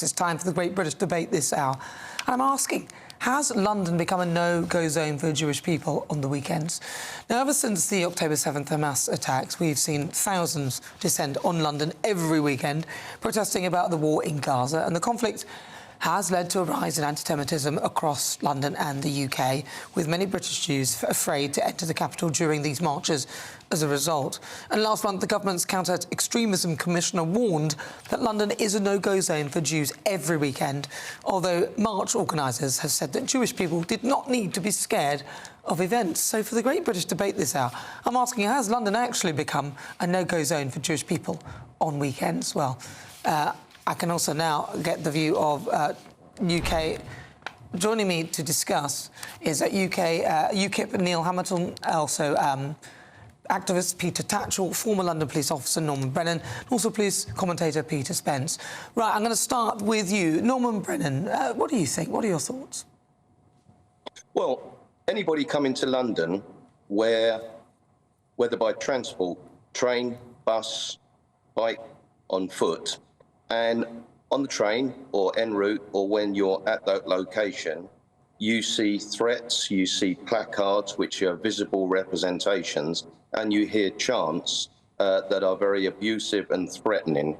It's time for the Great British Debate this hour. And I'm asking, has London become a no-go zone for Jewish people on the weekends? Now, ever since the October 7th Hamas attacks, we've seen thousands descend on London every weekend, protesting about the war in Gaza, and the conflict has led to a rise in antisemitism across London and the UK, with many British Jews afraid to enter the capital during these marches as a result. And last month, the government's counter-extremism commissioner warned that London is a no-go zone for Jews every weekend, although march organisers have said that Jewish people did not need to be scared of events. So for the Great British Debate this hour, I'm asking, has London actually become a no-go zone for Jewish people on weekends? Well, I can also now get the view of UK. Joining me to discuss is UKIP Neil Hamilton, also activist Peter Tatchell, former London police officer Norman Brennan, and also police commentator Peter Spence. Right, I'm going to start with you. Norman Brennan, what do you think? What are your thoughts? Well, anybody coming to London, whether by transport, train, bus, bike, on foot, and on the train or en route or when you're at that location, you see threats, you see placards which are visible representations, and you hear chants that are very abusive and threatening.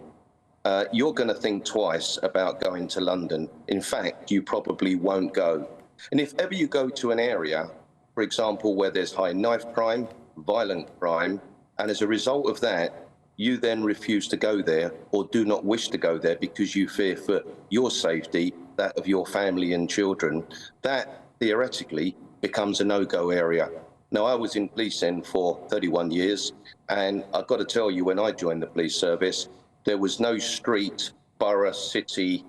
You're going to think twice about going to London. In fact, you probably won't go. And if ever you go to an area, for example, where there's high knife crime, violent crime, and as a result of that, you then refuse to go there or do not wish to go there because you fear for your safety, that of your family and children, that theoretically becomes a no-go area. Now, I was in policing for 31 years, and I've got to tell you, when I joined the police service, there was no street, borough, city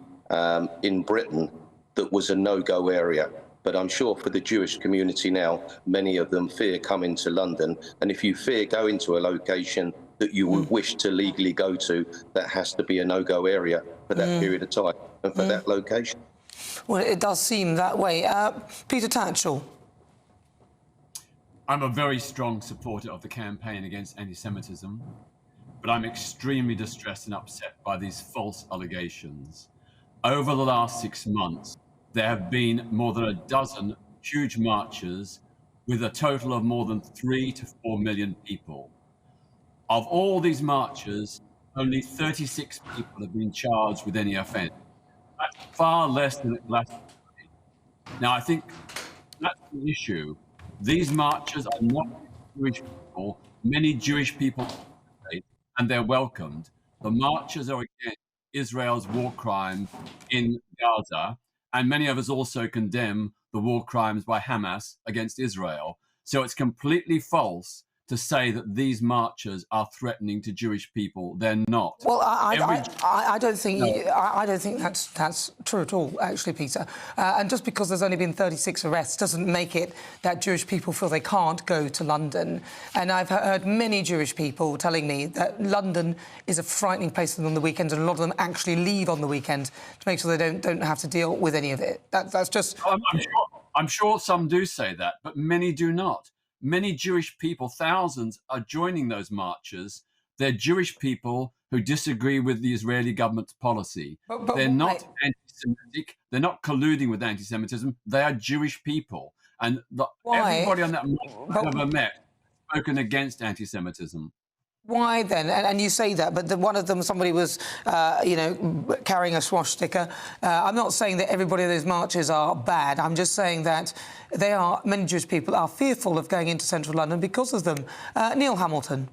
in Britain that was a no-go area. But I'm sure for the Jewish community now, many of them fear coming to London. And if you fear going to a location that you would wish to legally go to, that has to be a no-go area for that period of time and for that location. Well, it does seem that way. Peter Tatchell. I'm a very strong supporter of the campaign against anti-Semitism, but I'm extremely distressed and upset by these false allegations. Over the last 6 months, there have been more than a dozen huge marches with a total of more than 3 to 4 million people. Of all these marches, only 36 people have been charged with any offence. That's far less than last year. Now, I think that's the issue. These marches are not Jewish people. Many Jewish people participate, and they're welcomed. The marches are against Israel's war crime in Gaza, and many of us also condemn the war crimes by Hamas against Israel. So it's completely false to say that these marches are threatening to Jewish people. They're not. Well, I don't think I don't think that's true at all, actually, Peter. And just because there's only been 36 arrests doesn't make it that Jewish people feel they can't go to London. And I've heard many Jewish people telling me that London is a frightening place for them on the weekends, and a lot of them actually leave on the weekend to make sure they don't have to deal with any of it. That's just. I'm sure some do say that, but many do not. Many Jewish people, thousands, are joining those marches. They're Jewish people who disagree with the Israeli government's policy. But they're not anti-Semitic. They're not colluding with anti-Semitism. They are Jewish people. And everybody on that march I've ever met spoken against anti-Semitism. Why then? And you say that, but one of them, somebody was, carrying a swastika. I'm not saying that everybody in those marches are bad. I'm just saying that many Jewish people are fearful of going into central London because of them. Neil Hamilton.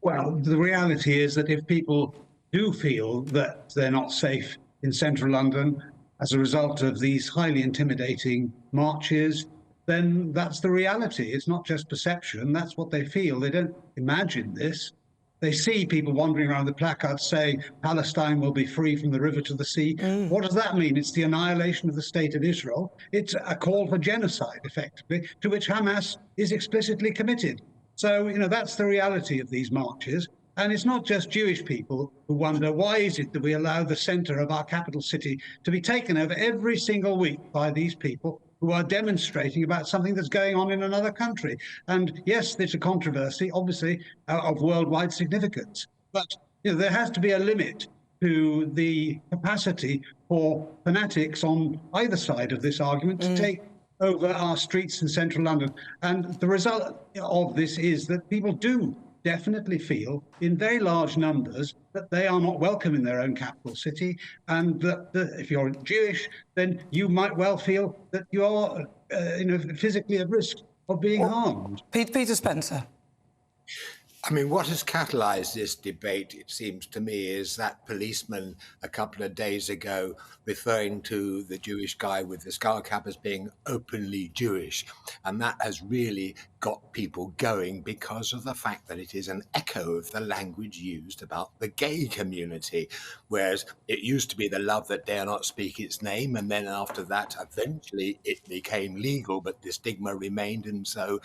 Well, the reality is that if people do feel that they're not safe in central London as a result of these highly intimidating marches, then that's the reality. It's not just perception. That's what they feel. They don't imagine this. They see people wandering around with placards saying Palestine will be free from the river to the sea. What does that mean? It's the annihilation of the state of Israel. It's a call for genocide, effectively, to which Hamas is explicitly committed. So, that's the reality of these marches. And it's not just Jewish people who wonder, why is it that we allow the centre of our capital city to be taken over every single week by these people who are demonstrating about something that's going on in another country? And yes, there's a controversy, obviously, of worldwide significance. But there has to be a limit to the capacity for fanatics on either side of this argument to take over our streets in central London. And the result of this is that people do definitely feel in very large numbers that they are not welcome in their own capital city, and that if you're Jewish, then you might well feel that you are physically at risk of being harmed. Peter Spencer. I mean, what has catalysed this debate, it seems to me, is that policeman a couple of days ago referring to the Jewish guy with the skull cap as being openly Jewish. And that has really got people going because of the fact that it is an echo of the language used about the gay community, whereas it used to be the love that dare not speak its name. And then after that, eventually it became legal, but the stigma remained. And so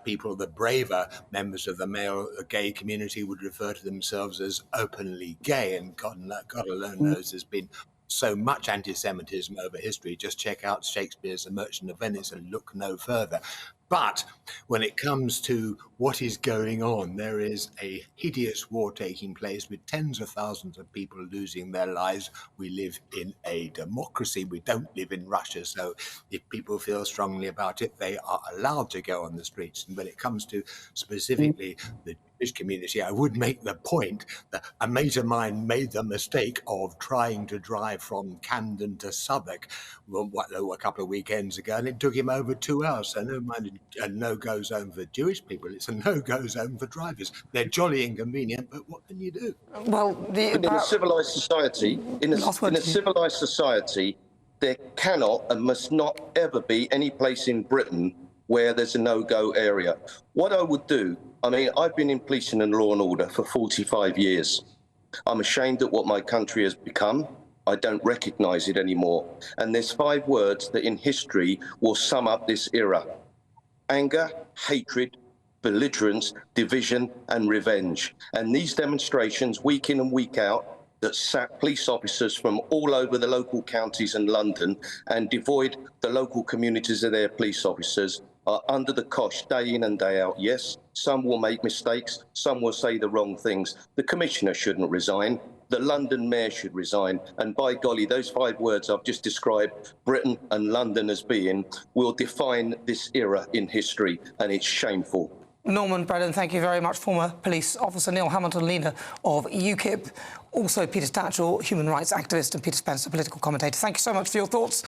people, the braver members of the male gay community, would refer to themselves as openly gay. And God alone knows there's been so much anti-Semitism over history. Just check out Shakespeare's The Merchant of Venice and look no further. But when it comes to what is going on, there is a hideous war taking place with tens of thousands of people losing their lives. We live in a democracy. We don't live in Russia. So if people feel strongly about it, they are allowed to go on the streets. And when it comes to specifically the Jewish community, I would make the point that a mate of mine made the mistake of trying to drive from Camden to Southwark a couple of weekends ago, and it took him over 2 hours. So no mind a no-go zone for Jewish people, it's a no-go zone for drivers. They're jolly inconvenient, but what can you do? Well, in a civilized society, civilized society, there cannot and must not ever be any place in Britain where there's a no-go area. What I would do, I mean, I've been in policing and law and order for 45 years. I'm ashamed at what my country has become. I don't recognise it anymore. And there's 5 words that in history will sum up this era: anger, hatred, belligerence, division, and revenge. And these demonstrations, week in and week out, that sat police officers from all over the local counties and London and devoid the local communities of their police officers, are under the cosh day in and day out. Yes, some will make mistakes, some will say the wrong things. The Commissioner shouldn't resign. The London Mayor should resign. And by golly, those 5 words I've just described Britain and London as being will define this era in history, and it's shameful. Norman, Brennan, thank you very much. Former police officer Neil Hamilton, leader of UKIP. Also Peter Tatchell, human rights activist, and Peter Spencer, political commentator. Thank you so much for your thoughts.